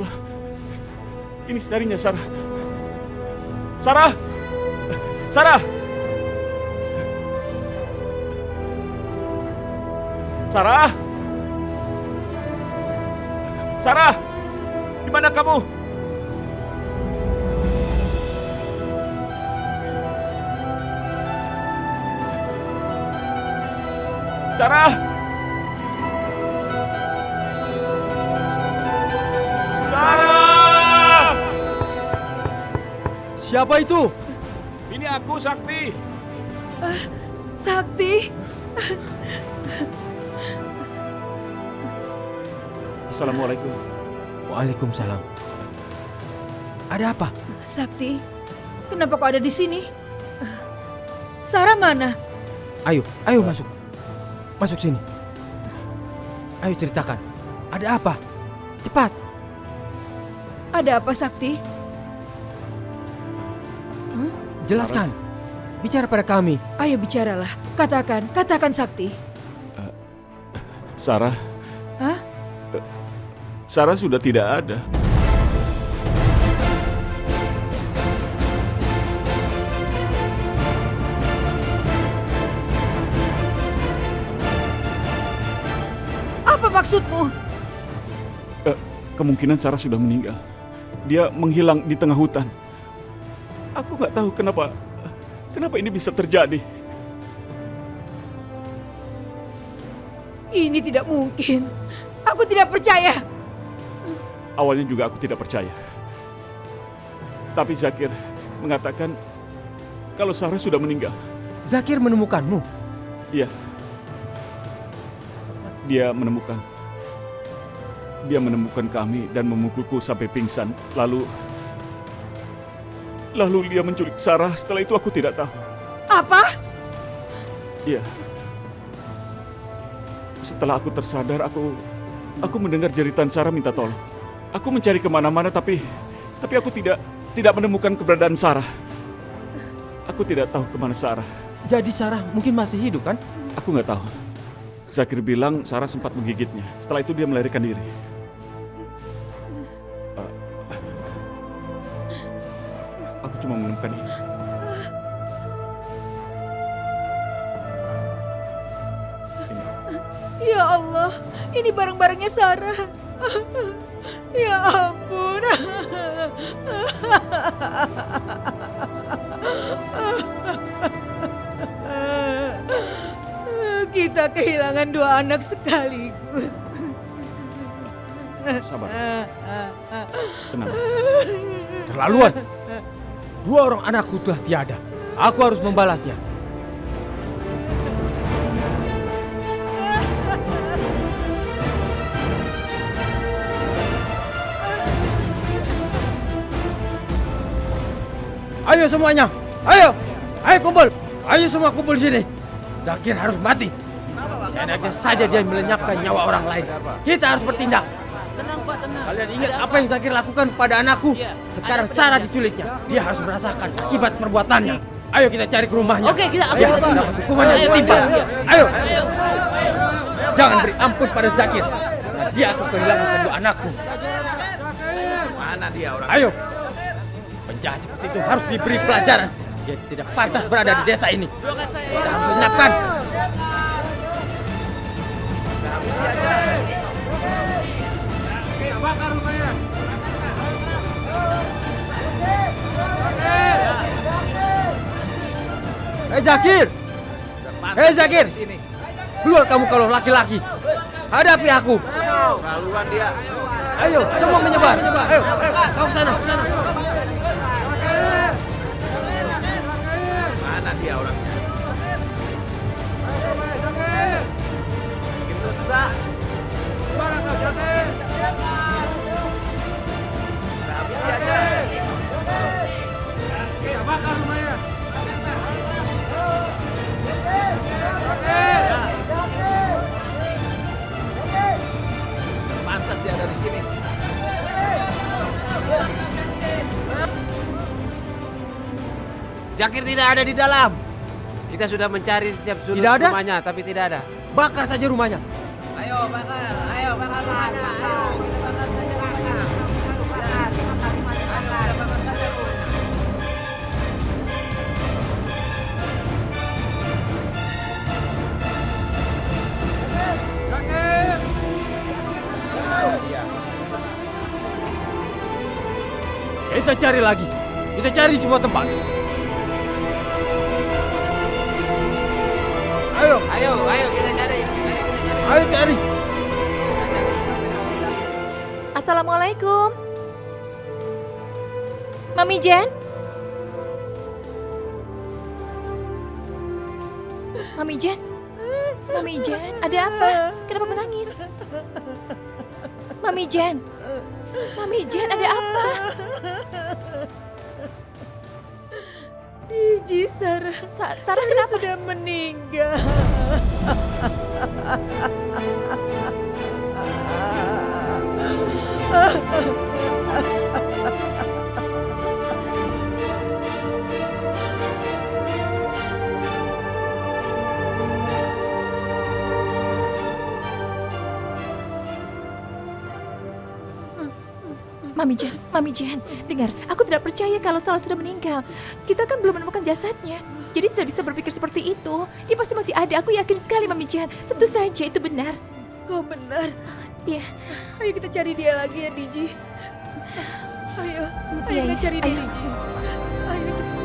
Allah. Ini darinya Sarah. Sarah! Sarah! Sarah! Sarah! Di mana kamu? Sarah! Sarah! Siapa itu? Ini aku, Sakti. Sakti? Assalamualaikum. Waalaikumsalam. Ada apa? Sakti, kenapa kau ada di sini? Sarah mana? Ayo masuk. Masuk sini. Ayo ceritakan. Ada apa? Cepat. Ada apa, Sakti? Jelaskan. Bicara pada kami. Ayo bicaralah. Katakan Sakti. Sarah. Hah? Sarah sudah tidak ada. Apa maksudmu? Kemungkinan Sarah sudah meninggal. Dia menghilang di tengah hutan. Aku nggak tahu kenapa ini bisa terjadi. Ini tidak mungkin. Aku tidak percaya. Awalnya juga aku tidak percaya. Tapi Zakir mengatakan kalau Sarah sudah meninggal. Zakir menemukanmu. Iya. Dia menemukan kami dan memukulku sampai pingsan. Lalu dia menculik Sarah. Setelah itu aku tidak tahu. Apa? Iya. Setelah aku tersadar, aku mendengar jeritan Sarah minta tolong. Aku mencari kemana-mana, tapi aku tidak menemukan keberadaan Sarah. Aku tidak tahu kemana Sarah. Jadi Sarah mungkin masih hidup kan? Aku nggak tahu. Zakir bilang Sarah sempat menggigitnya. Setelah itu dia melarikan diri. Aku cuma menemukan ini. Ya Allah, ini barang-barangnya Sarah. Ya ampun. Kita kehilangan dua anak sekaligus. Sabar. Tenang. Terlaluan. Dua orang anakku telah tiada. Aku harus membalasnya. Ayo semuanya. Ayo kumpul. Ayo semua kumpul di sini. Zakir harus mati. Seenaknya saja dia melenyapkan nyawa orang lain. Kita harus bertindak. Tenang Pak, tenang. Kalian ingat apa yang Zakir lakukan pada anakku? Sekarang Sarah diculiknya. Dia harus merasakan akibat perbuatannya. Ayo kita cari ke rumahnya. Oke, kita Dia harus mendapat hukuman yang setimpal. Ayo. Jangan beri ampun pada Zakir. Dia akan kehilangan kedua anakku. Mana dia orang? Ayo. Penjahat seperti itu harus diberi pelajaran. Dia tidak pantas berada di desa ini. Kita harus lenyapkan. Habisi aja. Bakar rumahnya. Hei Zakir. Hei Zakir. Keluar kamu kalau laki-laki. Hadapi aku. Terlaluan dia. Ayo, semua menyebar. Ayo, kamu sana. Mana dia orangnya? Bikin resah. Kita habisi aja. Kita bakar rumahnya. Pantas dia ada di sini. Zakir tidak ada di dalam. Kita sudah mencari setiap sudut Tidak ada? rumahnya, tapi tidak ada. Bakar saja rumahnya. Ayo bakar rumahnya. Kita bakar saja rumahnya. Kita cari lagi. Kita cari semua tempat. Ayo, Ayo kita cari. ayo cari. Assalamualaikum. Mami Jen? Mami Jen? Mami Jen, ada apa? Kenapa menangis? Mami Jen? Mami Jen, ada apa? Diji, Sarah. Sarah kenapa? Sudah meninggal. Mami Jen, dengar, aku tidak percaya kalau Salah sudah meninggal. Kita kan belum menemukan jasadnya. Jadi tidak bisa berpikir seperti itu. Dia pasti masih ada, aku yakin sekali Mami Jen. Tentu saja itu benar. Kau benar. Iya. Ayo kita cari dia lagi ya, Diji. Ayo, Iya, kita iya. cari dia, Ayo. Diji. Ayo cepat.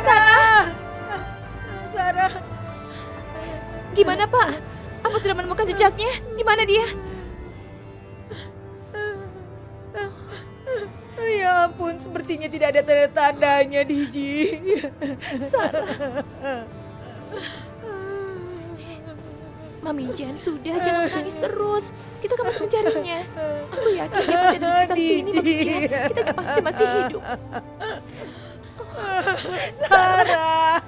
Sarah. Gimana Pak? Apa sudah menemukan jejaknya? Di mana dia? Ya ampun, sepertinya tidak ada tanda-tandanya, Diji. Sarah. Mami Jen, sudah jangan menangis terus. Kita akan masih mencarinya. Aku yakin dia pasti ada di sekitar sini, Mami Jen. Kita pasti masih hidup. Sarah.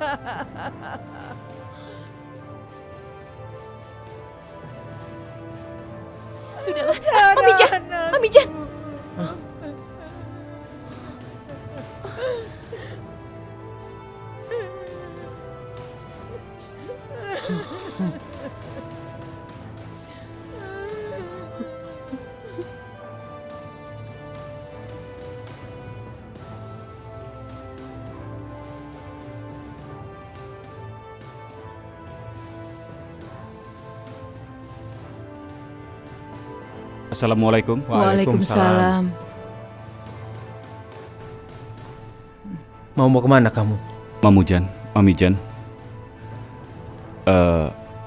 Sudahlah. Mami Jen, Mami Jen. Assalamualaikum. Waalaikumsalam. Mau kemana kamu? Mami Jan.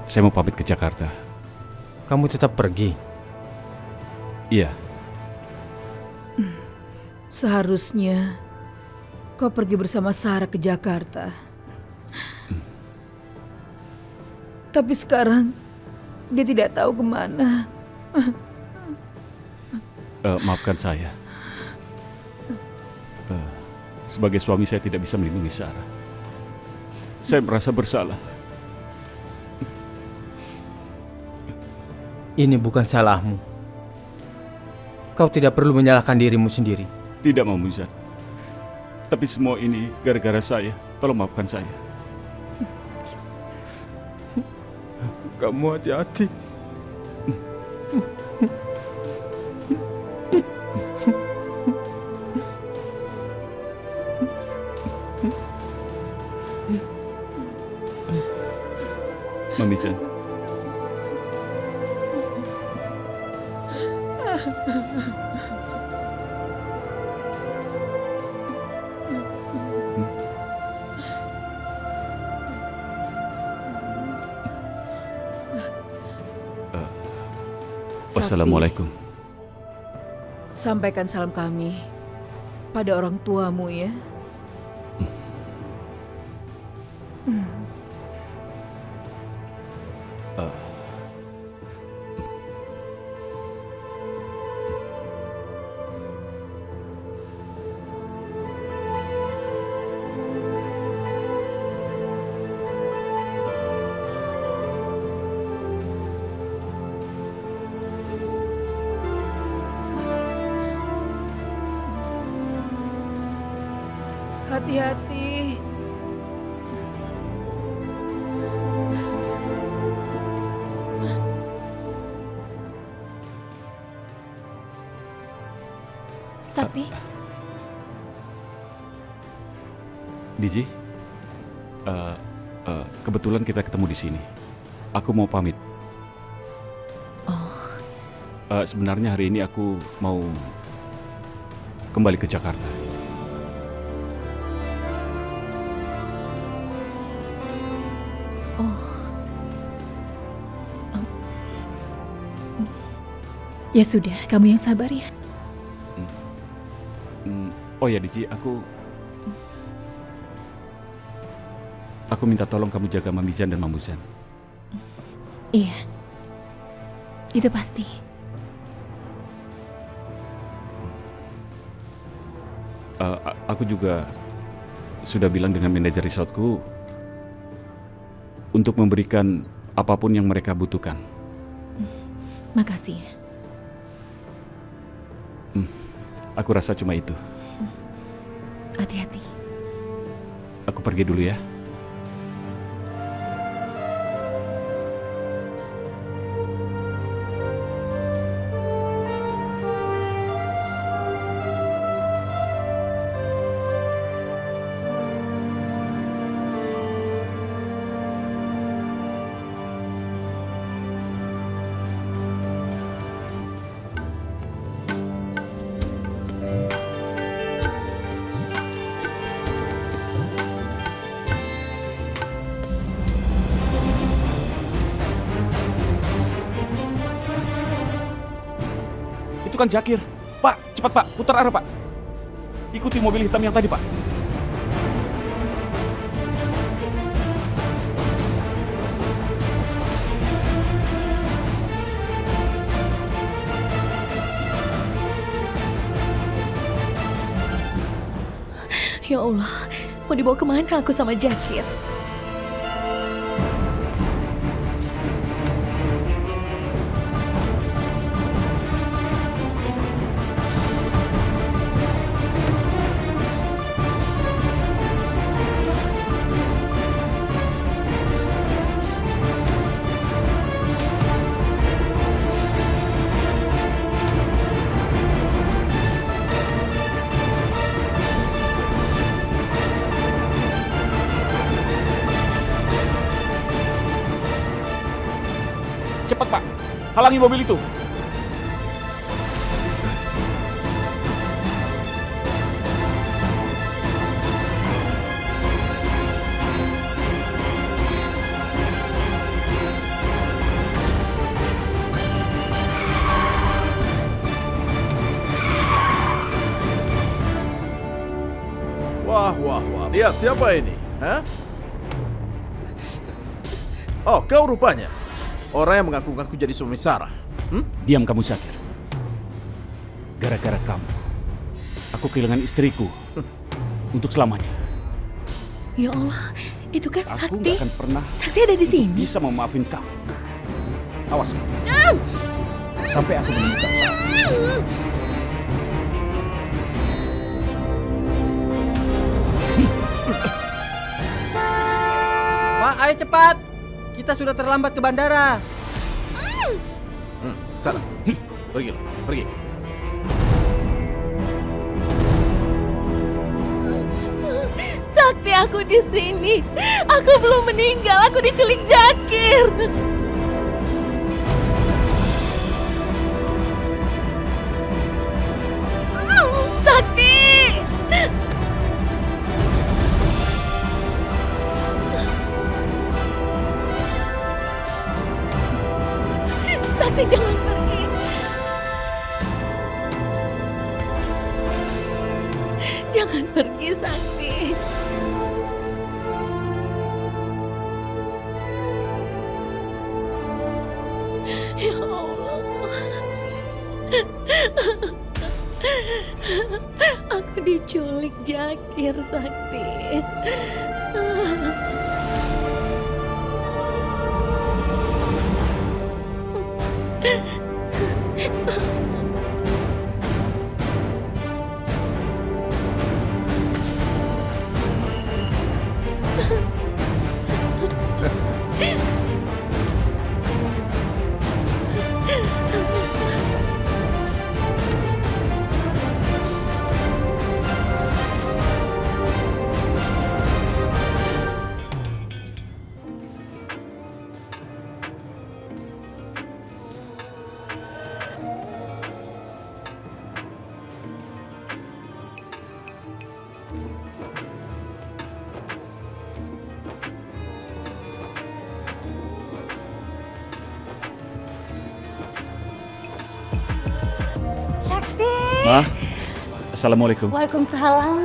Saya mau pamit ke Jakarta. Kamu tetap pergi. Iya, Seharusnya kau pergi bersama Sarah ke Jakarta. Tapi sekarang dia tidak tahu kemana. maafkan saya. Sebagai suami saya tidak bisa melindungi Sarah. Saya merasa bersalah. Ini bukan salahmu. Kau tidak perlu menyalahkan dirimu sendiri. Tidak, Mami Jan. Tapi semua ini gara-gara saya. Tolong maafkan saya. Kamu hati-hati. Mami Jan. Wassalamualaikum. Sampaikan salam kami pada orang tuamu ya. Hati-hati. Sakti, Diji, kebetulan kita ketemu di sini. Aku mau pamit. oh, Sebenarnya hari ini aku mau kembali ke Jakarta. ya sudah, kamu yang sabar ya. Oh ya Diji, aku minta tolong kamu jaga Mamizan dan Mamuzan. Iya, itu pasti. Aku juga sudah bilang dengan manajer resortku untuk memberikan apapun yang mereka butuhkan. Makasih ya. Aku rasa cuma itu. Hati-hati. Aku pergi dulu ya. Itu kan Jakir. Pak, cepat Pak, putar arah Pak. Ikuti mobil hitam yang tadi Pak. Ya Allah, mau dibawa kemana aku sama Jakir? Cepat Pak, halangi mobil itu. Wah, wah, wah. Lihat siapa ini? Hah? Oh, kau rupanya. Orang yang mengaku-ngaku jadi suami Sarah. Diam kamu Zakir. Gara-gara kamu, aku kehilangan istriku untuk selamanya. Ya Allah, itu kan Aku Sakti. gak akan pernah Sakti ada di sini. bisa memaafin kamu. Awas kamu. Sampai aku menemukan Sakti. Pak, ayo cepat. Kita sudah terlambat ke bandara. Sana. Pergi, pergi. Sakti, aku di sini. Aku belum meninggal. Aku diculik Jakir. Sakti. Sakti, jangan pergi. Jangan pergi, Sakti. Ya Allah. Aku diculik Jakir, Sakti. Ma, Assalamualaikum. Waalaikumsalam.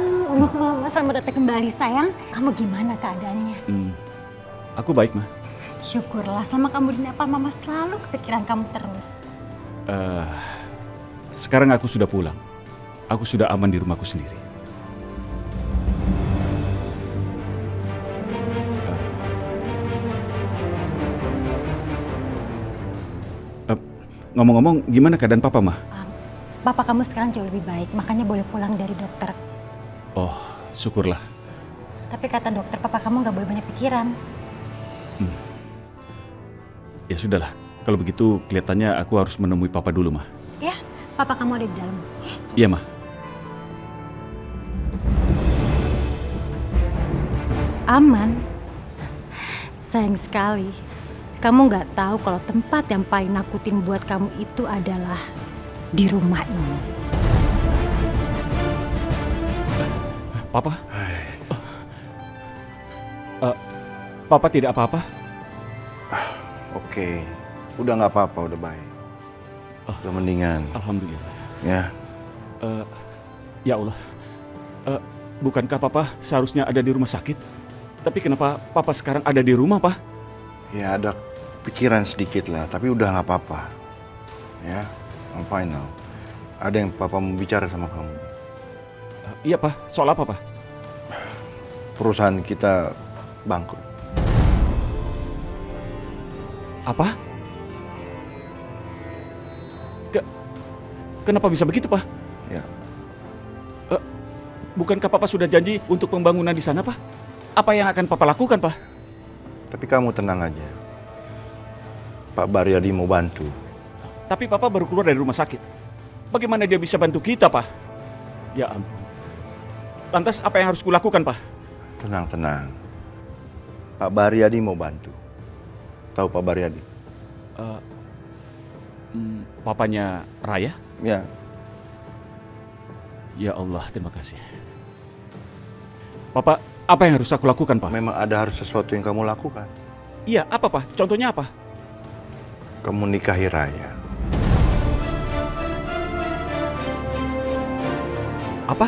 Selamat datang kembali sayang. Kamu gimana keadaannya? Aku baik, Ma. Syukurlah selama kamu di Nepal mama selalu kepikiran kamu terus. Sekarang aku sudah pulang. Aku sudah aman di rumahku sendiri. Ngomong-ngomong, gimana keadaan Papa, Ma? Papa kamu sekarang jauh lebih baik, makanya boleh pulang dari dokter. Oh, syukurlah. Tapi kata dokter papa kamu nggak boleh banyak pikiran. Ya sudahlah, kalau begitu kelihatannya aku harus menemui Papa dulu, Ma. Ya, papa kamu ada di dalam. Iya, Ma. Aman. Sayang sekali. Kamu nggak tahu kalau tempat yang paling nakutin buat kamu itu adalah di rumah ini. Papa? Papa tidak apa-apa? Oke, udah nggak apa-apa, udah baik. Udah mendingan. Alhamdulillah. Ya, Ya Allah. Bukankah Papa seharusnya ada di rumah sakit? Tapi kenapa Papa sekarang ada di rumah, Pak? ya ada pikiran sedikit lah, tapi udah nggak apa-apa. Ya, I'm fine now. Ada yang papa mau bicara sama kamu. Iya, Pak. Soal apa, Pak? Perusahaan kita bangkrut. Apa? Kenapa bisa begitu, Pak? Ya, Bukankah Papa sudah janji untuk pembangunan di sana, Pak? Apa yang akan Papa lakukan, Pak? tapi kamu tenang aja. Pak Baryadi mau bantu. Tapi Papa baru keluar dari rumah sakit. Bagaimana dia bisa bantu kita, Pak? Ya ampun. Lantas apa yang harus kulakukan, Pak? Tenang. Pak Baryadi mau bantu. Tahu Pak Baryadi? Papanya Raya? Ya, Ya Allah, terima kasih. Papa, apa yang harus aku lakukan, Pak? memang ada harus sesuatu yang kamu lakukan. Iya, apa, Pak? Contohnya apa? Kamu nikahi Raya. Apa?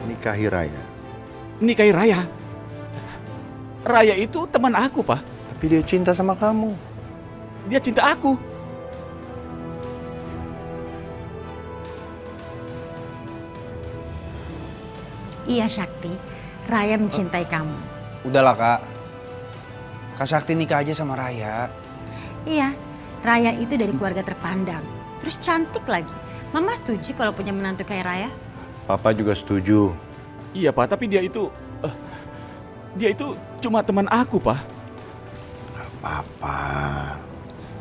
Nikahi Raya. Nikahi Raya. Raya itu teman aku, Pak. Tapi dia cinta sama kamu. Dia cinta aku. Iya Sakti, Raya mencintai kamu. Udahlah kak, Kak Sakti nikah aja sama Raya. Iya, Raya itu dari keluarga terpandang. Terus cantik lagi. Mama setuju kalau punya menantu kayak Raya? Papa juga setuju. Iya, Pak, tapi dia itu cuma teman aku, Pak. Papa.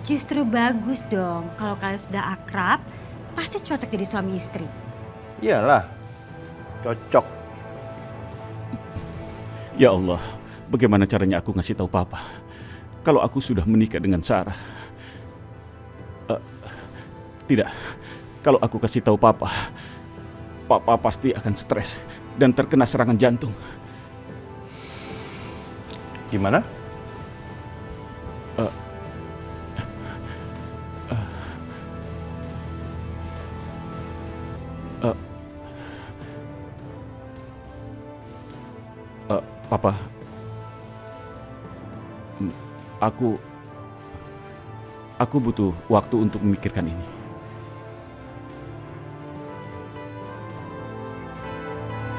Justru bagus dong kalau kalian sudah akrab, pasti cocok jadi suami istri. Iyalah, cocok. Ya Allah, bagaimana caranya aku ngasih tahu Papa kalau aku sudah menikah dengan Sarah? Tidak, kalau aku kasih tahu Papa pasti akan stres dan terkena serangan jantung. Gimana? Papa, aku butuh waktu untuk memikirkan ini.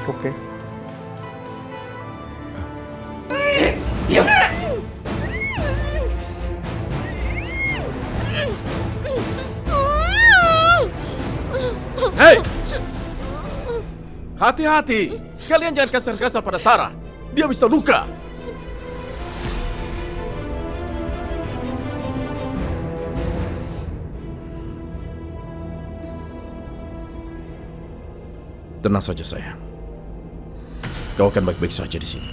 Oke. Hei! Hati-hati! Kalian jangan kasar-kasar pada Sarah. Dia bisa luka. Tenang saja sayang. Kau akan baik-baik saja di sini.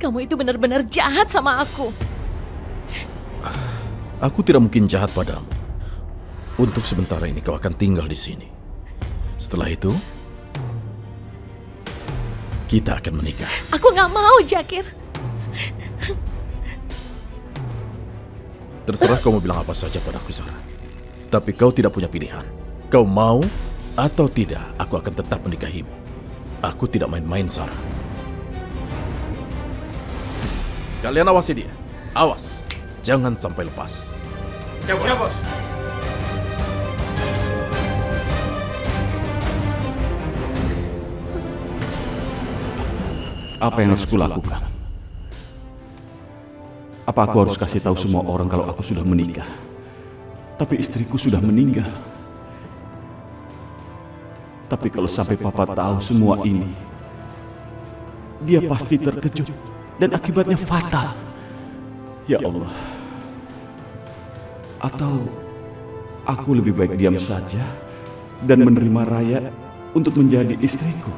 Kamu itu benar-benar jahat sama aku. Aku tidak mungkin jahat padamu. Untuk sementara ini kau akan tinggal di sini. Setelah itu, kita akan menikah. Aku nggak mau, Jakir. Terserah kau mau bilang apa saja padaku, Sarah. Tapi kau tidak punya pilihan. Kau mau atau tidak, aku akan tetap menikahimu. Aku tidak main-main, Sarah. Kalian awasi dia. Awas, jangan sampai lepas. Ya, bos. Apa yang harus kulakukan? Apa aku harus kasih tahu semua orang kalau aku sudah menikah? Tapi istriku sudah meninggal. Tapi kalau sampai papa tahu semua ini, dia pasti terkejut dan akibatnya fatal. Ya Allah. Atau aku lebih baik diam saja dan menerima Raya untuk menjadi istriku.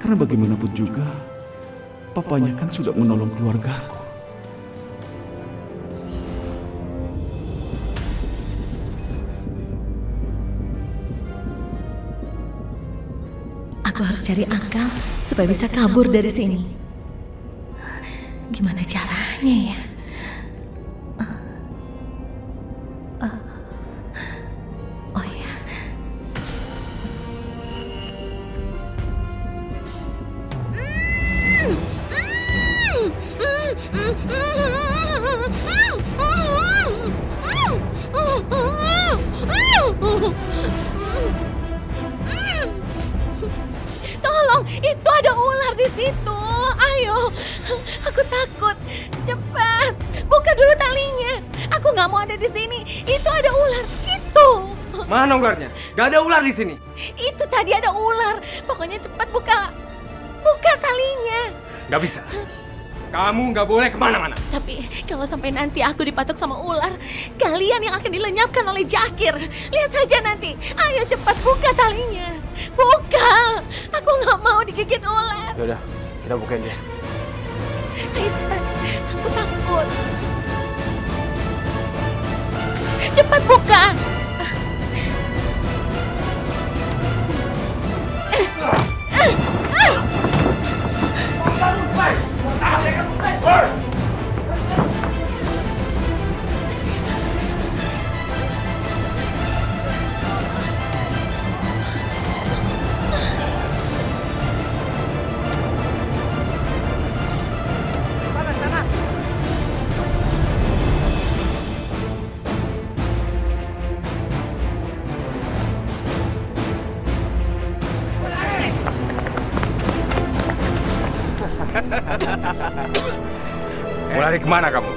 Karena bagaimanapun juga, papanya kan sudah menolong keluargaku. Aku harus cari akal supaya bisa kabur dari sini. Gimana caranya ya? Oh ya. Tolong, itu ada ular di situ. Ayo, aku takut. Cepat, buka dulu talinya. Aku nggak mau ada di sini. Itu ada ular. Itu. Mana ularnya? Gak ada ular di sini. Itu tadi ada ular. Pokoknya cepat buka. Buka talinya. Gak bisa. Kamu gak boleh kemana-mana. Tapi kalau sampai nanti aku dipatok sama ular, kalian yang akan dilenyapkan oleh Jakir. Lihat saja nanti. Ayo cepat buka talinya. Buka. Aku nggak mau digigit ular. Yaudah, kita bukain dia. Ayo cepat. Aku takut. Cepat buka. Mau lari kemana kamu?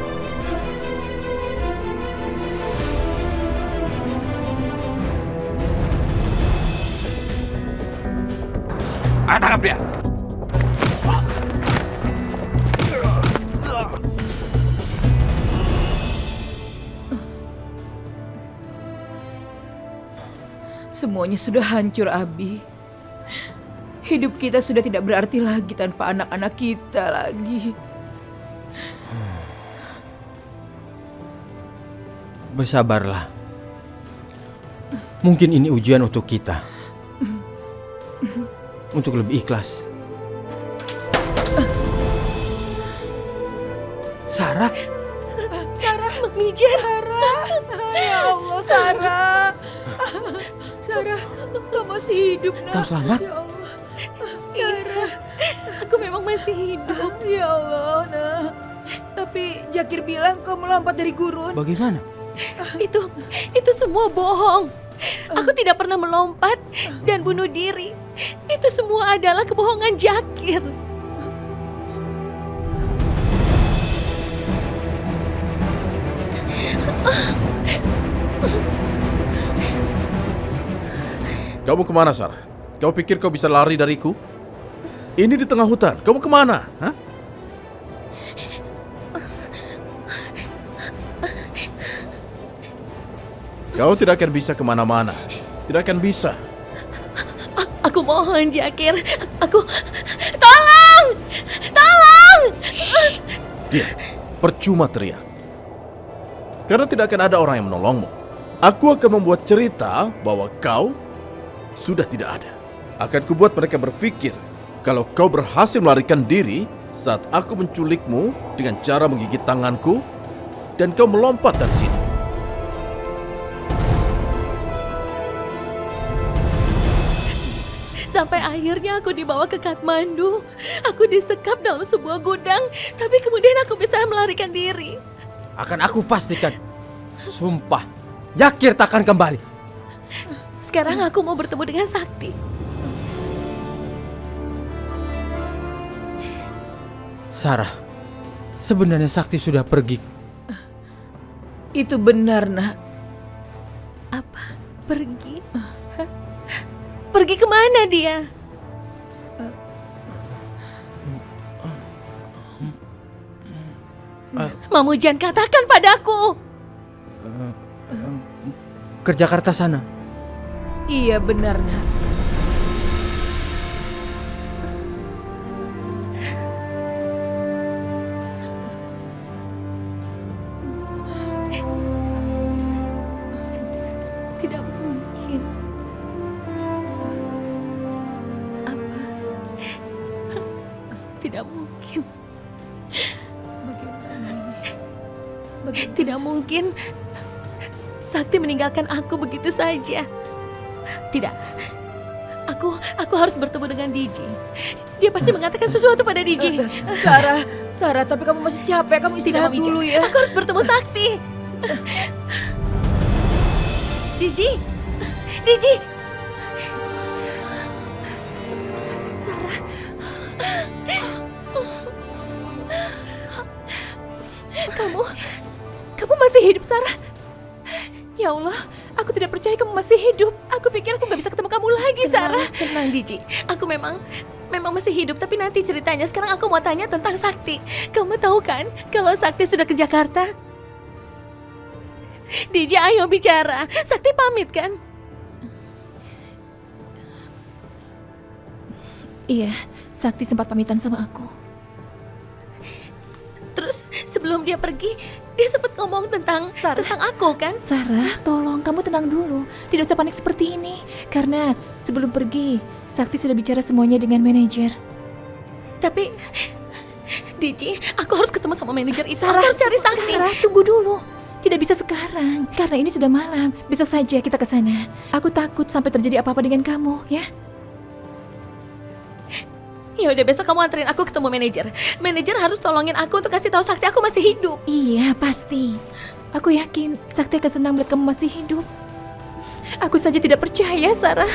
Ayo tangkap dia. Semuanya sudah hancur, Abi. Hidup kita sudah tidak berarti lagi tanpa anak-anak kita lagi. Bersabarlah. Mungkin ini ujian untuk kita. Untuk lebih ikhlas. Sarah? Sarah, Mamijen. Ya Allah, Sarah. Sarah, kau masih hidup, nak. Kau selamat? Ya Allah. Sarah. Aku memang masih hidup. Ya Allah, nak. Tapi Jakir bilang kau melompat dari gurun. Bagaimana? Itu semua bohong. Aku tidak pernah melompat dan bunuh diri. Itu semua adalah kebohongan Jakir. Kamu kemana, Sarah? Kau pikir kau bisa lari dariku? Ini di tengah hutan. Kamu kemana? Hah? Kau tidak akan bisa kemana-mana. Tidak akan bisa. Aku mohon, Jakir. Aku... Tolong! Tolong! Dia percuma teriak. Karena tidak akan ada orang yang menolongmu. Aku akan membuat cerita bahwa kau sudah tidak ada. Akan kubuat mereka berpikir kalau kau berhasil melarikan diri saat aku menculikmu dengan cara menggigit tanganku dan kau melompat dari sini. Sampai akhirnya aku dibawa ke Kathmandu. Aku disekap dalam sebuah gudang, tapi kemudian aku bisa melarikan diri. Akan aku pastikan. Sumpah, Jakir takkan kembali. Sekarang aku mau bertemu dengan Sakti. Sarah, sebenarnya Sakti sudah pergi. Itu benar, Nak. Apa? Pergi? Pergi kemana dia? Mamujan, katakan padaku. Ke Jakarta sana. Iya benar, Nak. Tidak mungkin. Apa? Tidak mungkin. Tidak mungkin. Sakti meninggalkan aku begitu saja. Tidak. Aku harus bertemu dengan Diji. Dia pasti mengatakan sesuatu pada Diji. Sarah, tapi kamu masih capek. Kamu istirahat dulu ya. Aku harus bertemu Sakti. Diji. Sarah. Kamu masih hidup, Sarah? Ya Allah, aku tidak percaya kamu masih hidup. Aku pikir aku gak bisa ketemu kamu lagi, Sarah. Tenang, Diji. Aku memang masih hidup, tapi nanti ceritanya. Sekarang aku mau tanya tentang Sakti. Kamu tahu kan kalau Sakti sudah ke Jakarta? Diji, ayo bicara. Sakti pamit kan? Iya, Sakti sempat pamitan sama aku. Terus sebelum dia pergi, dia sempat ngomong tentang aku kan? Sarah, tolong kamu tenang dulu. Tidak usah panik seperti ini. Karena sebelum pergi, Sakti sudah bicara semuanya dengan manajer. Tapi, Diji, aku harus ketemu sama manajer itu. Aku harus cari Sakti. Sarah, tunggu dulu. Tidak bisa sekarang, karena ini sudah malam. Besok saja kita ke sana. Aku takut sampai terjadi apa-apa dengan kamu, ya? Ya udah, besok kamu anterin aku ketemu manajer. Manajer harus tolongin aku untuk kasih tahu Sakti aku masih hidup. Iya, pasti. Aku yakin Sakti akan senang melihat kamu masih hidup. Aku saja tidak percaya, Sarah.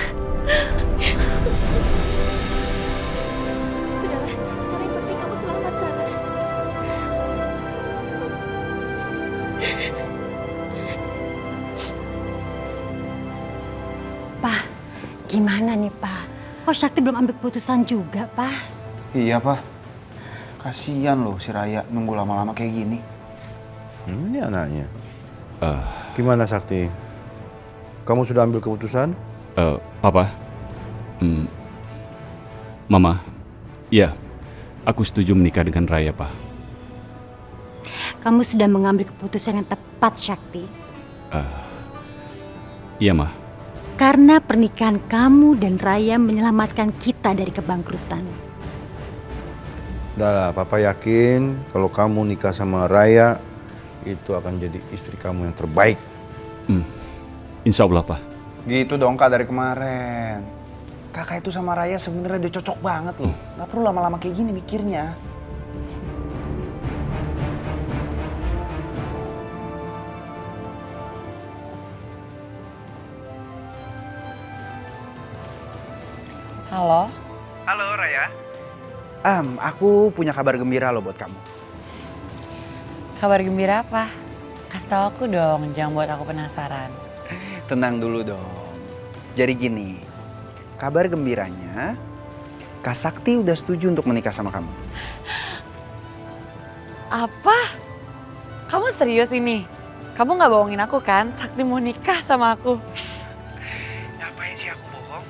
Sudahlah, sekarang yang penting kamu selamat, Sarah. Pak, gimana nih, Pak? Kok Sakti belum ambil keputusan juga, Pak? Iya, Pak. Kasian loh si Raya nunggu lama-lama kayak gini. Ini anaknya. Gimana Sakti? Kamu sudah ambil keputusan? Papa. Mama. Iya, aku setuju menikah dengan Raya, Pak. Kamu sudah mengambil keputusan yang tepat, Sakti. Iya, Ma. Karena pernikahan kamu dan Raya menyelamatkan kita dari kebangkrutan. Udah lah, Papa yakin kalau kamu nikah sama Raya, itu akan jadi istri kamu yang terbaik. Insya Allah, Pak. Gitu dong, Kak, dari kemarin. Kakak itu sama Raya sebenarnya udah cocok banget loh. Gak perlu lama-lama kayak gini mikirnya. Halo? Halo, Raya. Aku punya kabar gembira loh buat kamu. Kabar gembira apa? Kasih tahu aku dong, jangan buat aku penasaran. Tenang dulu dong. Jadi gini, kabar gembiranya, Kak Sakti udah setuju untuk menikah sama kamu. Apa? Kamu serius ini? Kamu gak bohongin aku kan? Sakti mau nikah sama aku. Ngapain sih aku bohong?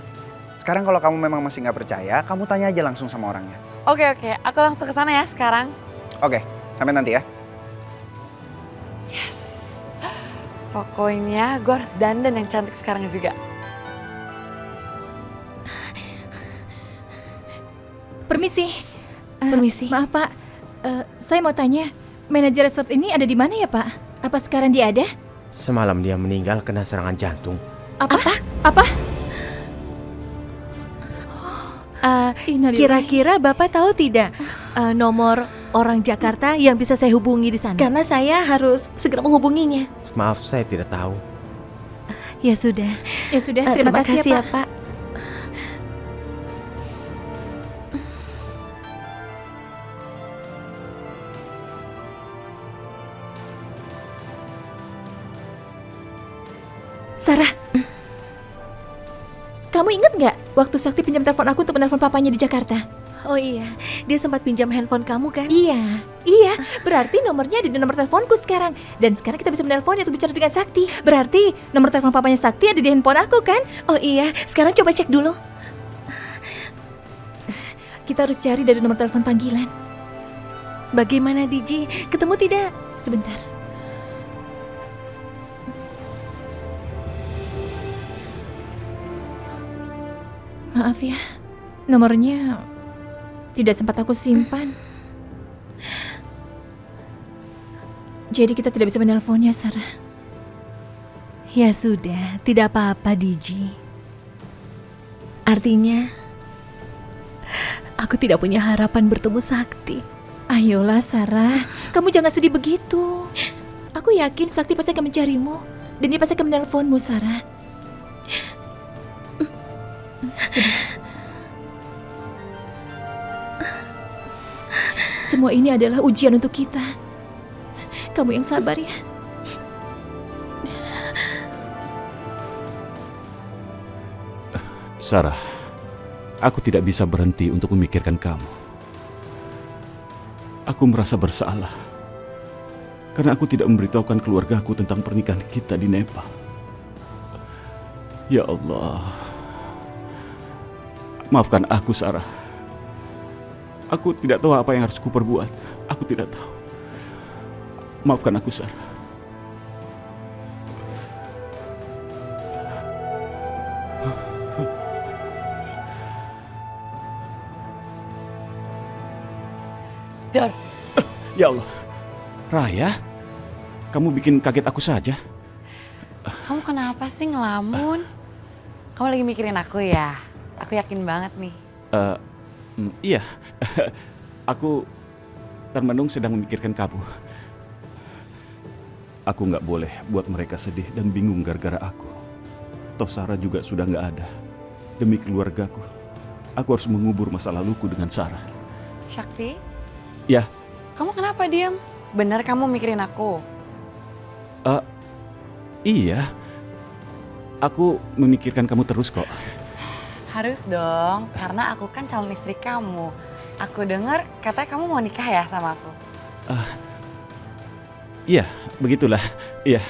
Sekarang kalau kamu memang masih nggak percaya, kamu tanya aja langsung sama orangnya. Oke, aku langsung ke sana ya sekarang. Oke, sampai nanti ya. Yes. Pokoknya gue harus dandan yang cantik sekarang juga. Permisi. Maaf, Pak. Saya mau tanya, manajer resort ini ada di mana ya, Pak? Apa sekarang dia ada? Semalam dia meninggal kena serangan jantung. Apa? Innalillahi. Kira-kira Bapak tahu tidak nomor orang Jakarta yang bisa saya hubungi di sana? Karena saya harus segera menghubunginya. Maaf, saya tidak tahu. Ya sudah. Terima kasih ya, Pak. Sarah, kamu ingat nggak waktu Sakti pinjam telepon aku untuk menelpon papanya di Jakarta? Oh iya, dia sempat pinjam handphone kamu kan? Iya, berarti nomornya ada di nomor teleponku sekarang. Dan sekarang kita bisa menelpon untuk bicara dengan Sakti. Berarti nomor telepon papanya Sakti ada di handphone aku kan? Oh iya, sekarang coba cek dulu. Kita harus cari dari nomor telepon panggilan. Bagaimana Diji, ketemu tidak? Sebentar. Maaf ya, nomornya tidak sempat aku simpan. Jadi kita tidak bisa menelponnya, Sarah. Ya sudah, tidak apa-apa Diji. Artinya, aku tidak punya harapan bertemu Sakti. Ayolah, Sarah, kamu jangan sedih begitu. Aku yakin Sakti pasti akan mencarimu. Dan dia pasti akan menelponmu, Sarah. Sudah. Semua ini adalah ujian untuk kita. Kamu yang sabar ya. Sarah, aku tidak bisa berhenti untuk memikirkan kamu. Aku merasa bersalah karena aku tidak memberitahukan keluargaku tentang pernikahan kita di Nepal. Ya Allah, maafkan aku, Sarah. Aku tidak tahu apa yang harus kuperbuat. Aku tidak tahu. Maafkan aku, Sarah. Dor. Ya Allah. Raya, kamu bikin kaget aku saja. Kamu kenapa sih ngelamun? Kamu lagi mikirin aku ya? Aku yakin banget nih. Iya. Aku termenung sedang memikirkan kamu. Aku nggak boleh buat mereka sedih dan bingung gara-gara aku. Toh Sarah juga sudah nggak ada. Demi keluargaku, aku harus mengubur masa laluku dengan Sarah. Sakti? Ya. Kamu kenapa diam? Bener kamu mikirin aku? Iya. Aku memikirkan kamu terus kok. Harus dong, karena aku kan calon istri kamu. Aku dengar katanya kamu mau nikah ya sama aku. Iya, begitulah. Iya.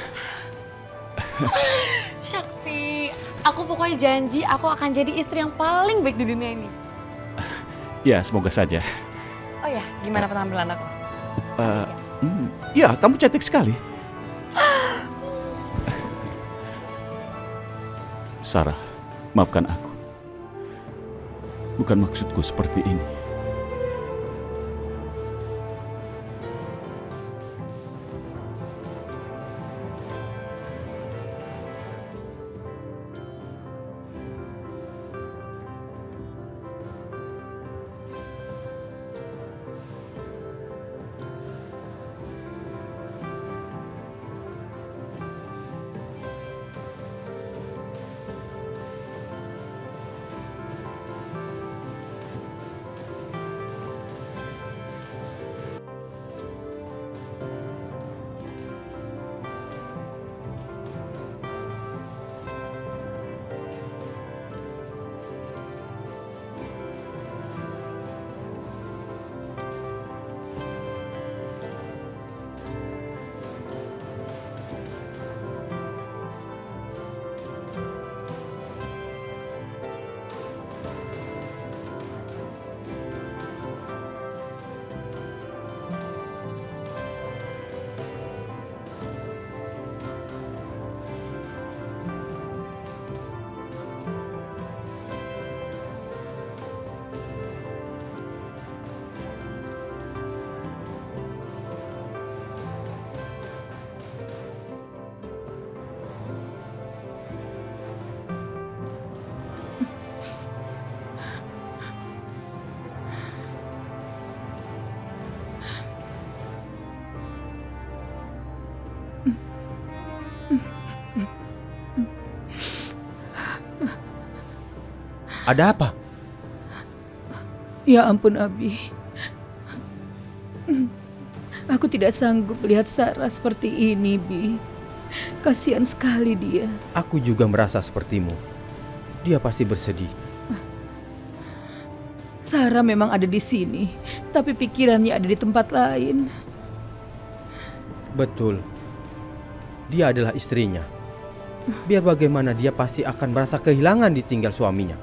Sakti, aku pokoknya janji aku akan jadi istri yang paling baik di dunia ini. Ya, semoga saja. Oh ya, gimana penampilan aku? Ya, kamu cantik sekali. Sarah, maafkan aku. Bukan maksudku seperti ini. Ada apa? Ya ampun, Abi. Aku tidak sanggup melihat Sarah seperti ini, Bi. Kasihan sekali dia. Aku juga merasa sepertimu. Dia pasti bersedih. Sarah memang ada di sini, tapi pikirannya ada di tempat lain. Betul. Dia adalah istrinya. Biar bagaimana dia pasti akan merasa kehilangan ditinggal suaminya.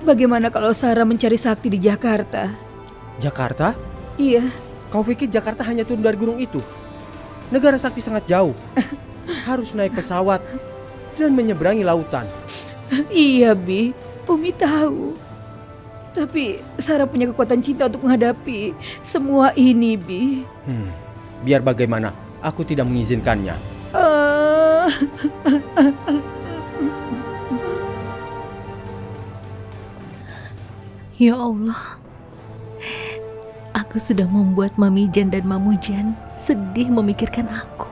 Bagaimana kalau Sarah mencari Sakti di Jakarta? Jakarta? Iya. Kau pikir Jakarta hanya turun dari gunung itu? Negara Sakti sangat jauh. Harus naik pesawat dan menyeberangi lautan. Iya, Bi. Umi tahu. Tapi Sarah punya kekuatan cinta untuk menghadapi semua ini, Bi. Biar bagaimana, aku tidak mengizinkannya. Ya Allah, aku sudah membuat Mami Jan dan Mamu Jan sedih memikirkan aku.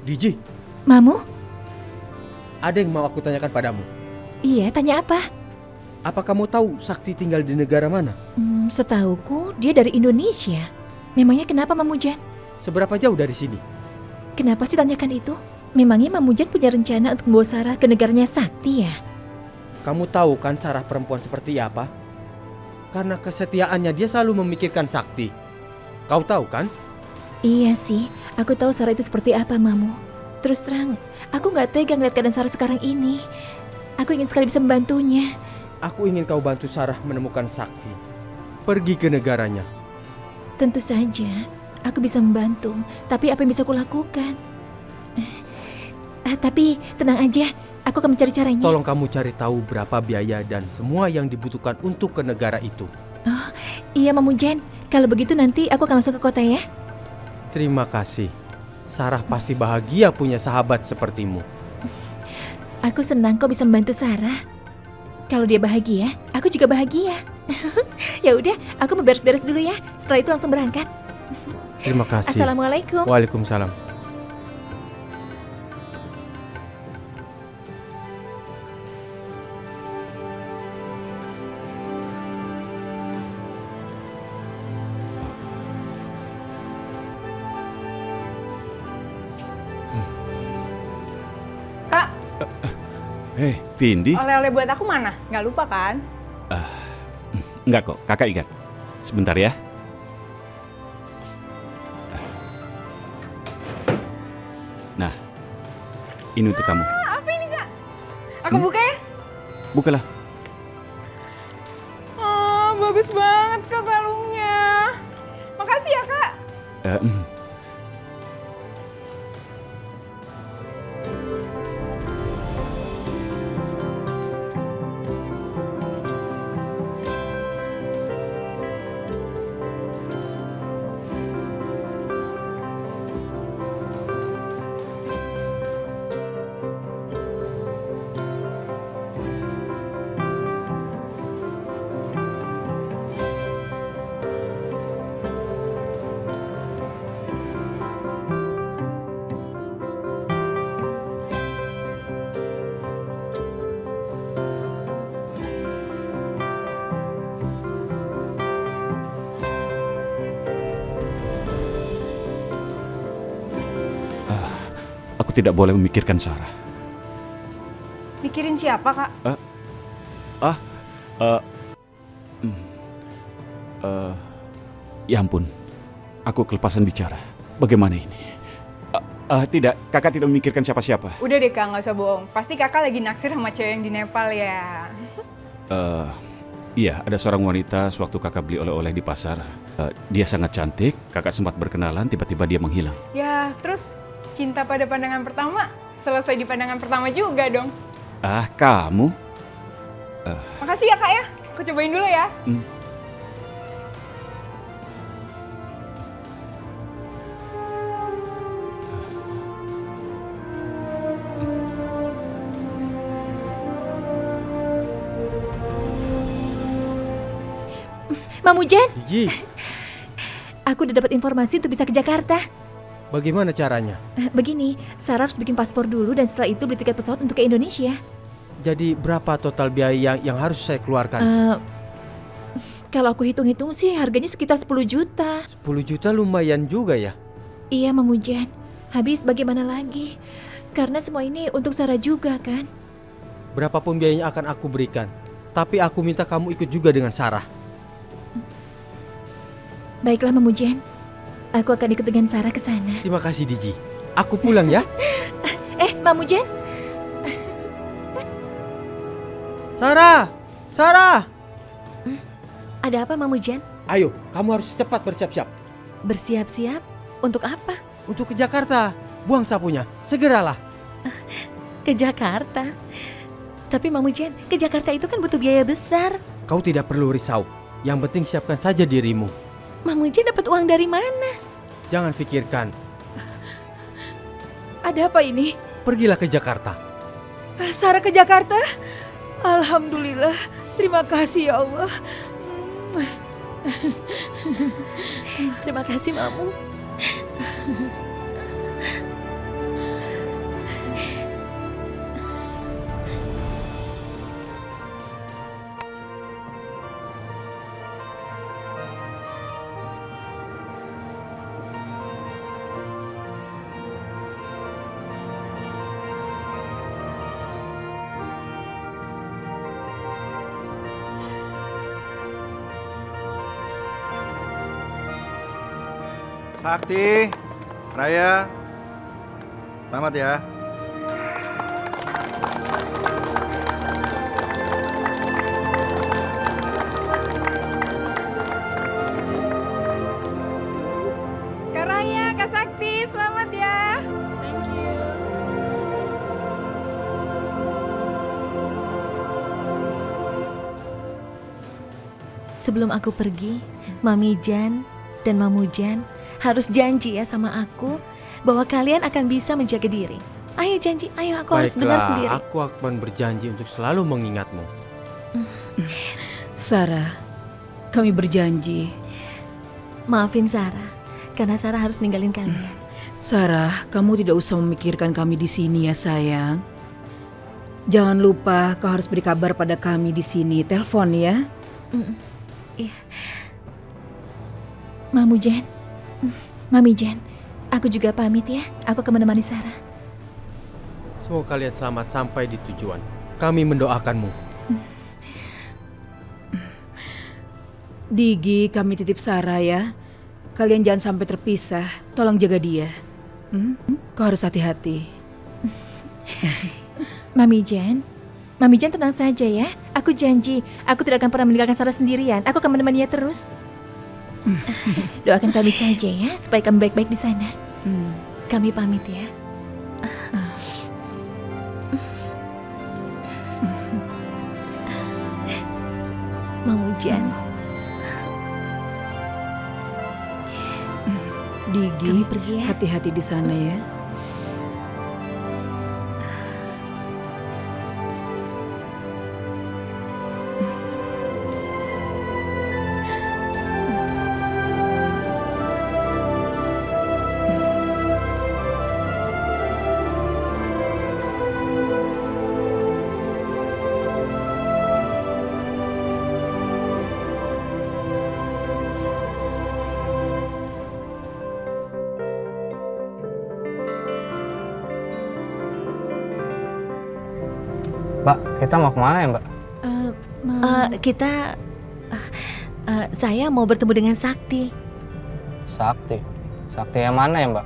Diji, Mamu? ada yang mau aku tanyakan padamu. Iya, tanya apa? Apa kamu tahu Sakti tinggal di negara mana? Setauku dia dari Indonesia. Memangnya kenapa Mamu Jan? Seberapa jauh dari sini? Kenapa sih tanyakan itu? Memangnya Mamu Jan punya rencana untuk membawa Sarah ke negaranya Sakti ya? Kamu tahu kan Sarah perempuan seperti apa? Karena kesetiaannya dia selalu memikirkan Sakti. Kau tahu kan? Iya sih, aku tahu Sarah itu seperti apa, Mamu. Terus terang, aku gak tega ngeliat keadaan Sarah sekarang ini. Aku ingin sekali bisa membantunya. Aku ingin kau bantu Sarah menemukan Sakti. Pergi ke negaranya. Tentu saja, aku bisa membantu. Tapi apa yang bisa kulakukan? Tapi tenang aja, aku akan mencari caranya. Tolong kamu cari tahu berapa biaya dan semua yang dibutuhkan untuk ke negara itu. Oh, iya Mamu Jan. Kalau begitu nanti aku akan langsung ke kota ya. Terima kasih. Sarah pasti bahagia punya sahabat sepertimu. Aku senang kau bisa membantu Sarah. Kalau dia bahagia, aku juga bahagia. Ya udah, aku mau beres-beres dulu ya. Setelah itu langsung berangkat. Terima kasih. Assalamualaikum. Waalaikumsalam. Kak, Vindi? oleh-oleh buat aku mana? Nggak lupa kan? Enggak kok, kakak ingat. Sebentar ya. Nah, ini untuk kamu. Apa ini Kak? Aku buka ya? Bukalah. Oh, bagus banget Kak kalungnya. Makasih ya Kak. Aku tidak boleh memikirkan Sarah. Mikirin siapa Kak? Ya ampun, aku kelepasan bicara. Bagaimana ini? Tidak, kakak tidak memikirkan siapa-siapa. Udah deh Kak, nggak usah bohong. Pasti Kakak lagi naksir sama cewek yang di Nepal ya. Iya, ada seorang wanita sewaktu kakak beli oleh-oleh di pasar. Dia sangat cantik, kakak sempat berkenalan, tiba-tiba dia menghilang. Ya, terus cinta pada pandangan pertama selesai di pandangan pertama juga dong. Kamu? Makasih ya Kak ya. Aku cobain dulu ya. Mamujan, Ji, aku udah dapat informasi untuk bisa ke Jakarta. bagaimana caranya? Begini, Sarah harus bikin paspor dulu dan setelah itu beli tiket pesawat untuk ke Indonesia. Jadi berapa total biaya yang harus saya keluarkan? Kalau aku hitung-hitung sih harganya sekitar 10 juta. 10 juta lumayan juga ya. Iya, Mamujan. Habis bagaimana lagi? Karena semua ini untuk Sarah juga kan? Berapapun biayanya akan aku berikan. Tapi aku minta kamu ikut juga dengan Sarah. Baiklah, Mamujan. Aku akan ikut dengan Sarah ke sana. Terima kasih Diji. Aku pulang ya. Mamujan? Sarah! Sarah! Ada apa, Mamujan? Ayo, kamu harus cepat bersiap-siap. Bersiap-siap? Untuk apa? Untuk ke Jakarta. Buang sapunya. Segeralah. Ke Jakarta? Tapi Mamujan, ke Jakarta itu kan butuh biaya besar. Kau tidak perlu risau. Yang penting siapkan saja dirimu. Mamujan dapat uang dari mana? Jangan pikirkan. Ada apa ini? Pergilah ke Jakarta. Sarah ke Jakarta? Alhamdulillah. Terima kasih ya Allah. Terima kasih, Mamu. Sakti, Raya, selamat ya. Kak Raya, Kak Sakti, selamat ya. Thank you. Sebelum aku pergi, Mami Jan dan Mamujan harus janji ya sama aku bahwa kalian akan bisa menjaga diri. Ayo janji, ayo aku harus dengar sendiri. Aku akan berjanji untuk selalu mengingatmu. Sarah, kami berjanji. Maafin Sarah, karena Sarah harus ninggalin kalian. Sarah, kamu tidak usah memikirkan kami di sini ya sayang. Jangan lupa kau harus beri kabar pada kami di sini. Telepon ya. Iya. Mamujan, Mami Jan, aku juga pamit ya. Aku akan menemani Sarah. Semoga kalian selamat sampai di tujuan. Kami mendoakanmu. Digi, kami titip Sarah ya. Kalian jangan sampai terpisah. Tolong jaga dia. Kau harus hati-hati. Mami Jan tenang saja ya. Aku janji, aku tidak akan pernah meninggalkan Sarah sendirian. Aku akan menemaninya terus. Doakan kami saja ya, supaya kami baik-baik di sana. Kami pamit ya. Mamujan. Digi, Kami pergi ya. hati-hati di sana ya. Mbak, kita mau kemana ya Mbak? Saya mau bertemu dengan Sakti. Sakti? Sakti yang mana ya Mbak?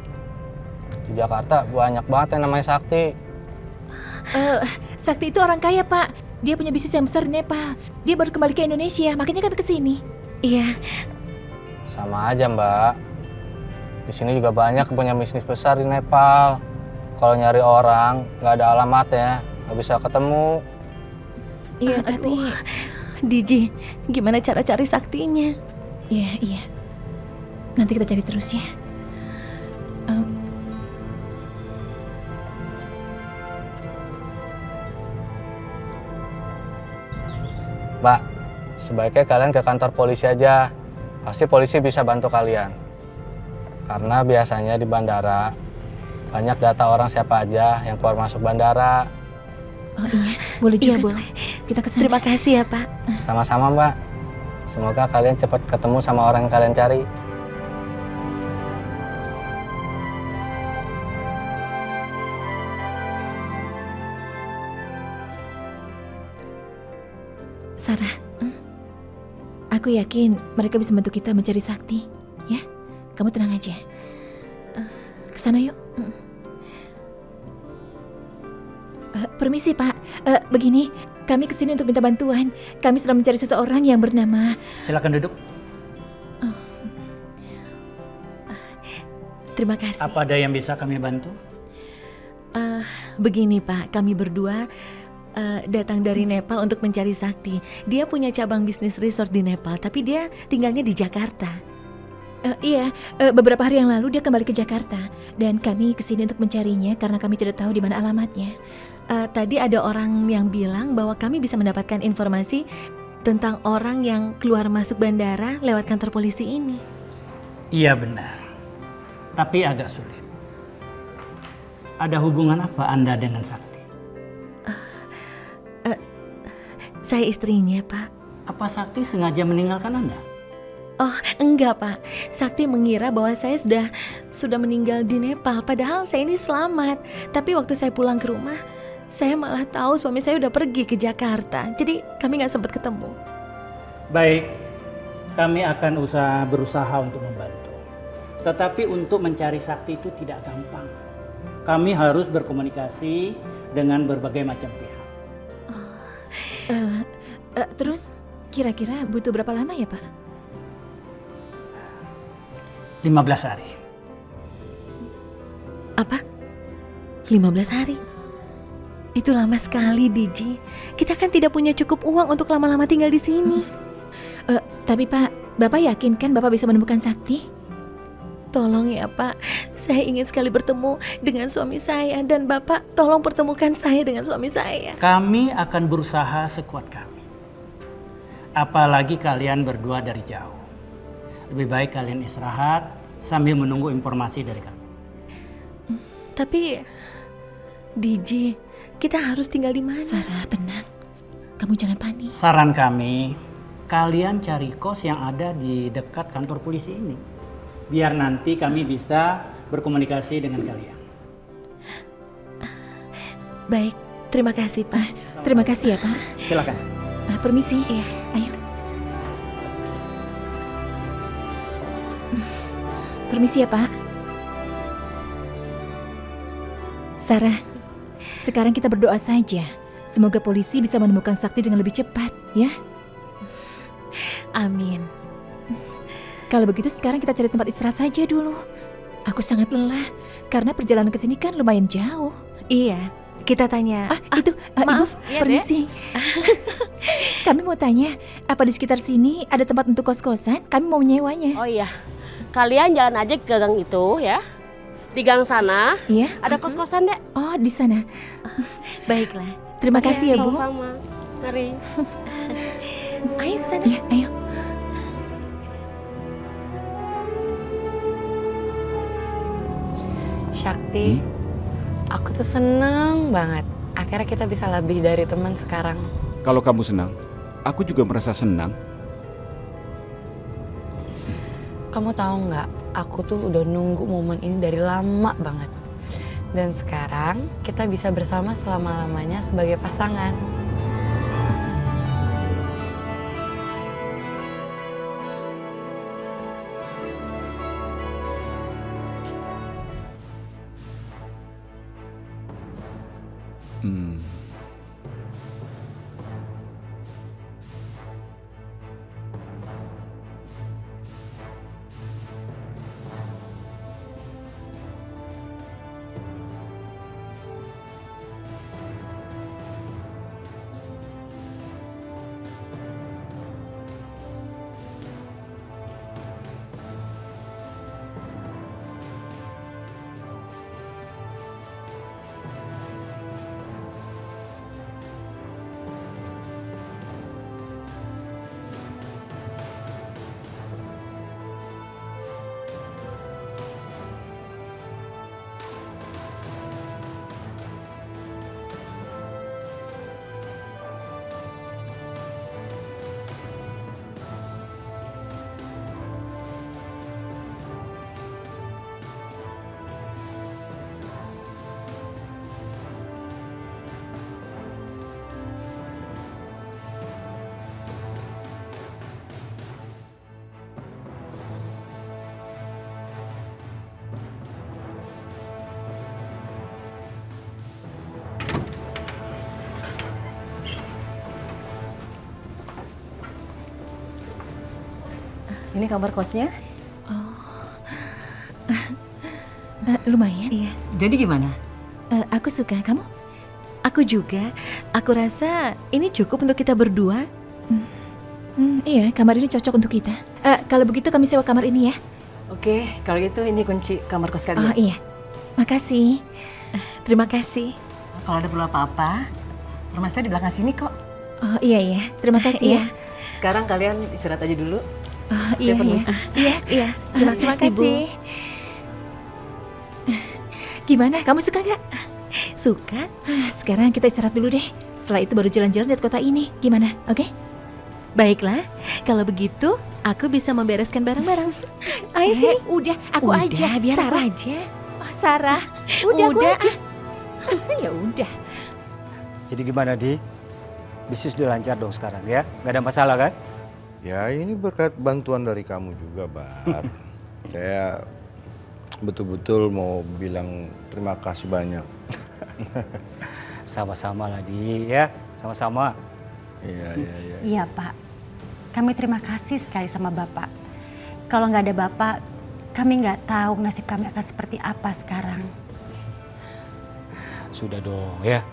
Di Jakarta banyak banget yang namanya Sakti. Sakti itu orang kaya, Pak. Dia punya bisnis yang besar di Nepal. Dia baru kembali ke Indonesia, makanya kami kesini. Iya. Sama aja Mbak. Di sini juga banyak punya bisnis besar di Nepal. Kalau nyari orang nggak ada alamatnya, nggak bisa ketemu. Iya, tapi Diji, gimana cara cari Saktinya? Iya. Nanti kita cari terus ya. Mbak, sebaiknya kalian ke kantor polisi aja. Pasti polisi bisa bantu kalian. Karena biasanya di bandara banyak data orang siapa aja yang keluar masuk bandara. Oh iya, boleh juga. Iya, boleh. Kita kesana. Terima kasih ya, Pak. Sama-sama, Mbak. Semoga kalian cepat ketemu sama orang yang kalian cari. Sarah, aku yakin mereka bisa bantu kita mencari Sakti. Ya, kamu tenang aja. Kesana yuk. Permisi Pak, begini, kami kesini untuk minta bantuan. Kami sedang mencari seseorang yang bernama... Silakan duduk. Terima kasih. Apa ada yang bisa kami bantu? Begini Pak, kami berdua datang dari Nepal untuk mencari Sakti. Dia punya cabang bisnis resort di Nepal, tapi dia tinggalnya di Jakarta. Iya, beberapa hari yang lalu dia kembali ke Jakarta. Dan kami kesini untuk mencarinya karena kami tidak tahu di mana alamatnya. Tadi ada orang yang bilang bahwa kami bisa mendapatkan informasi tentang orang yang keluar masuk bandara lewat kantor polisi ini. Iya benar, tapi agak sulit. Ada hubungan apa Anda dengan Sakti? Saya istrinya, Pak. Apa Sakti sengaja meninggalkan Anda? Oh, enggak, Pak. Sakti mengira bahwa saya sudah meninggal di Nepal, padahal saya ini selamat. Tapi waktu saya pulang ke rumah, saya malah tahu suami saya udah pergi ke Jakarta. Jadi kami nggak sempat ketemu. Baik, kami akan berusaha untuk membantu. Tetapi untuk mencari Sakti itu tidak gampang. Kami harus berkomunikasi dengan berbagai macam pihak. Terus kira-kira butuh berapa lama ya Pak? 15 hari. Apa? 15 hari? Itu lama sekali, Diji. Kita kan tidak punya cukup uang untuk lama-lama tinggal di sini. Tapi Pak, Bapak yakin kan Bapak bisa menemukan Sakti? Tolong ya Pak, saya ingin sekali bertemu dengan suami saya. Dan Bapak tolong pertemukan saya dengan suami saya. Kami akan berusaha sekuat kami. Apalagi kalian berdua dari jauh. Lebih baik kalian istirahat sambil menunggu informasi dari kami. Tapi, Diji, kita harus tinggal di mana? Sarah, tenang. Kamu jangan panik. Saran kami, kalian cari kos yang ada di dekat kantor polisi ini. Biar nanti kami bisa berkomunikasi dengan kalian. Baik, terima kasih Pak. Terima kasih ya Pak. Silakan. Permisi. Iya. Ayo. Permisi ya Pak. Sarah, sekarang kita berdoa saja. Semoga polisi bisa menemukan Sakti dengan lebih cepat, ya. Amin. Kalau begitu sekarang kita cari tempat istirahat saja dulu. Aku sangat lelah karena perjalanan ke sini kan lumayan jauh. Iya, kita tanya. Ibu, Maaf, iya, permisi. Kami mau tanya, apa di sekitar sini ada tempat untuk kos-kosan? Kami mau menyewanya. Oh iya, kalian jalan aja ke gang itu ya. Di gang sana iya? Ada kos-kosan deh. Oh, di sana. Baiklah. Terima kasih ya Bu. Sama-sama. Mari. Ayo ke sana. Iya, ayo. Sakti, aku tuh seneng banget. Akhirnya kita bisa lebih dari teman sekarang. Kalau kamu senang, aku juga merasa senang. Kamu tahu nggak? Aku tuh udah nunggu momen ini dari lama banget. Dan sekarang kita bisa bersama selama-lamanya sebagai pasangan. Ini kamar kosnya. Lumayan. Iya. Jadi gimana? Aku suka. Kamu? Aku juga. Aku rasa ini cukup untuk kita berdua. Iya, kamar ini cocok untuk kita. Kalau begitu kami sewa kamar ini ya. Oke, kalau gitu ini kunci kamar kos kalian. Oh iya, makasih. Terima kasih. Kalau ada perlu apa-apa, rumah saya di belakang sini kok. Oh iya, terima kasih ya. Sekarang kalian istirahat aja dulu. Iya, Saya permisi. Iya. Terima kasih, Bu. Gimana, kamu suka gak? Suka? Sekarang kita istirahat dulu deh. Setelah itu baru jalan-jalan lihat kota ini. Gimana, oke? Baiklah, kalau begitu aku bisa membereskan barang-barang. Ayo sini. Udah, aku aja. Biar Sarah. aku aja. Oh, Sarah. Udah, aku aja. Ya udah. Jadi gimana, Di? Bisnis udah lancar dong sekarang ya? Gak ada masalah kan? Ya ini berkat bantuan dari kamu juga, Bar. Saya betul-betul mau bilang terima kasih banyak. Sama-sama lah, Di, ya. Sama-sama. Iya. Iya, Pak. Kami terima kasih sekali sama Bapak. Kalau nggak ada Bapak, kami nggak tahu nasib kami akan seperti apa sekarang. Sudah dong ya.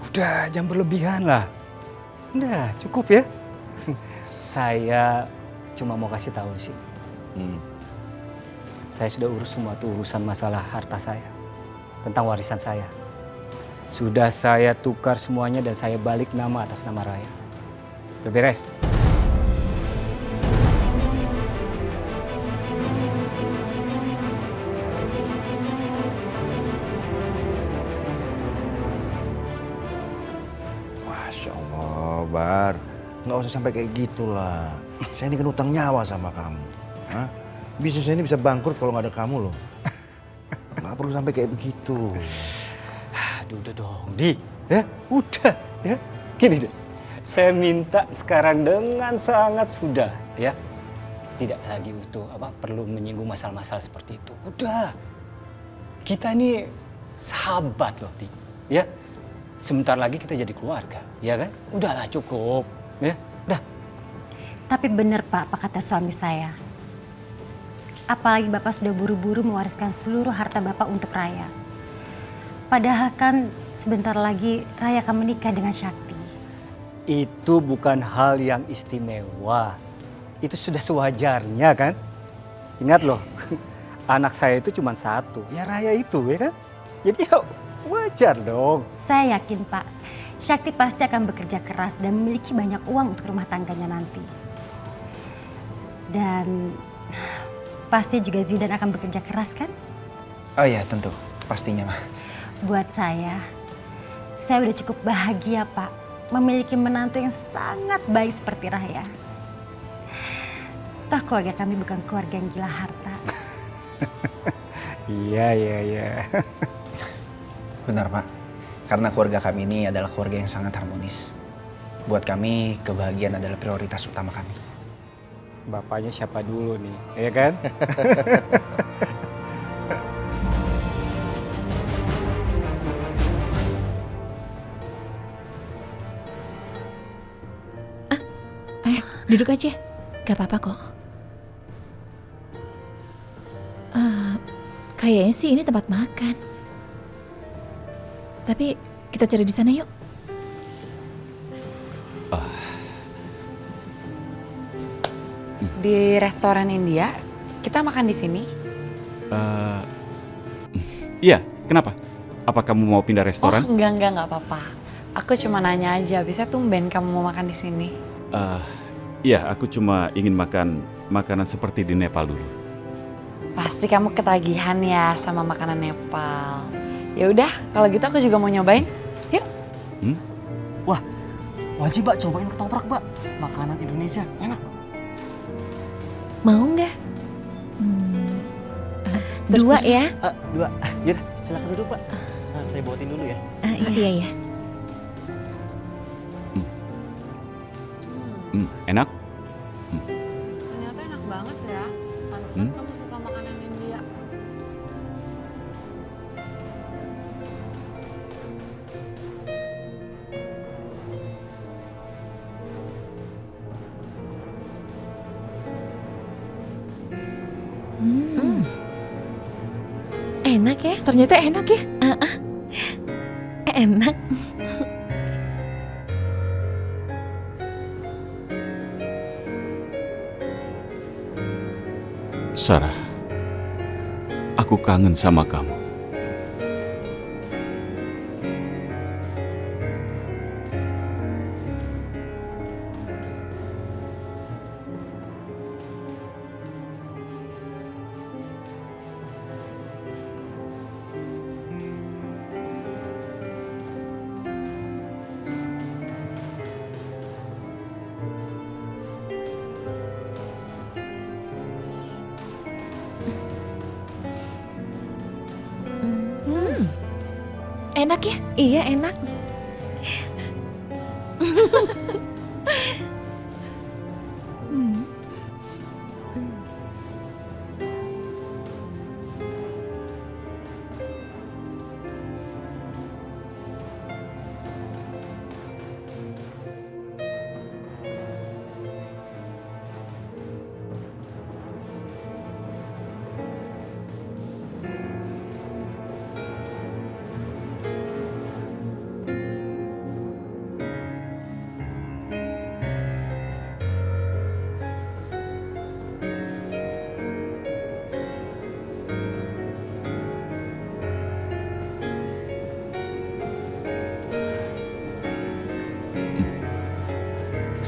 Udah, jangan berlebihan lah. Udah, cukup ya. Saya cuma mau kasih tahu sih. Saya sudah urus semua tuh urusan masalah harta saya. Tentang warisan saya. Sudah saya tukar semuanya dan saya balik nama atas nama Raya. Udah beres? Masya Allah, Bar. Nggak usah sampai kayak gitulah. Saya ini kan utang nyawa sama kamu. Hah? Bisnis saya ini bisa bangkrut kalau nggak ada kamu loh. Nggak perlu sampai kayak begitu. Aduh, udah dong, Di. Ya, udah. Ya, gini deh. Saya minta sekarang dengan sangat sudah, ya. Tidak lagi perlu menyinggung masalah-masalah seperti itu. Udah. Kita ini sahabat loh, Di. Ya. Sebentar lagi kita jadi keluarga, ya kan? Udahlah, cukup. Ya, dah. Tapi benar, Pak, apa kata suami saya. Apalagi Bapak sudah buru-buru mewariskan seluruh harta Bapak untuk Raya. Padahal kan sebentar lagi Raya akan menikah dengan Syakti. Itu bukan hal yang istimewa. Itu sudah sewajarnya kan? Ingat loh, anak saya itu cuma satu. Ya Raya itu ya kan? Jadi ya wajar dong. Saya yakin Pak, Syakti pasti akan bekerja keras dan memiliki banyak uang untuk rumah tangganya nanti. Dan pasti juga Zidan akan bekerja keras kan? Oh iya tentu, pastinya mah. Buat saya udah cukup bahagia Pak, memiliki menantu yang sangat baik seperti Raya. Toh keluarga kami bukan keluarga yang gila harta. Iya. Benar Pak, karena keluarga kami ini adalah keluarga yang sangat harmonis. Buat kami, kebahagiaan adalah prioritas utama kami. Bapaknya siapa dulu nih, ya kan? Duduk aja, gak apa-apa kok. Kayaknya sih ini tempat makan. Tapi kita cari di sana yuk. Di restoran India, kita makan di sini. Iya, kenapa? Apa kamu mau pindah restoran? Oh, enggak apa-apa. Aku cuma nanya aja, bisa tumben kamu mau makan di sini. Iya, aku cuma ingin makan makanan seperti di Nepal dulu. Pasti kamu ketagihan ya sama makanan Nepal. Ya udah, kalau gitu aku juga mau nyobain. Yuk. Wah, wajib Mbak cobain ketoprak Mbak. Makanan Indonesia, enak. Mau nggak? Dua ya? Dua. Yaudah, silakan duduk Pak. Saya buatin dulu ya. Iya. Enak? Ternyata enak banget ya. Pantesan kamu suka makanan India. Enak ya? Ternyata enak ya? Enak. Sarah, aku kangen sama kamu. Enak ya? Iya, enak.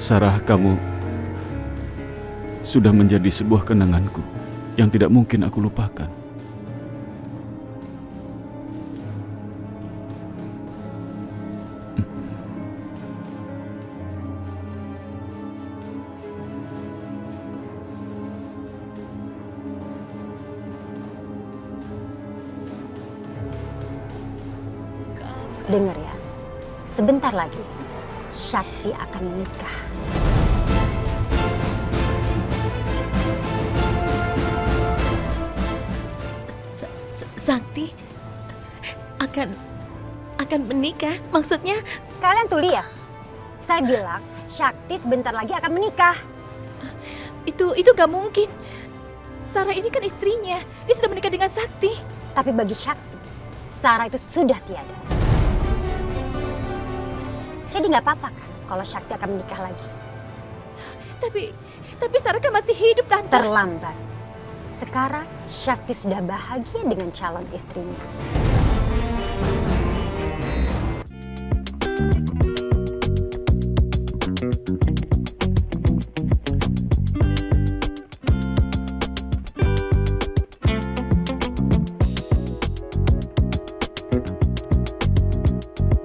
Sarah, kamu sudah menjadi sebuah kenanganku yang tidak mungkin aku lupakan. Dengar ya, sebentar lagi Sakti akan menikah. Sakti akan menikah? Maksudnya? Kalian tuh lihat, saya bilang Sakti sebentar lagi akan menikah. Itu gak mungkin. Sarah ini kan istrinya, dia sudah menikah dengan Sakti. Tapi bagi Sakti, Sarah itu sudah tiada. Jadi nggak apa-apa kan kalau Sakti akan menikah lagi. Tapi Sarah kan masih hidup, Tante. Terlambat. Sekarang Sakti sudah bahagia dengan calon istrinya.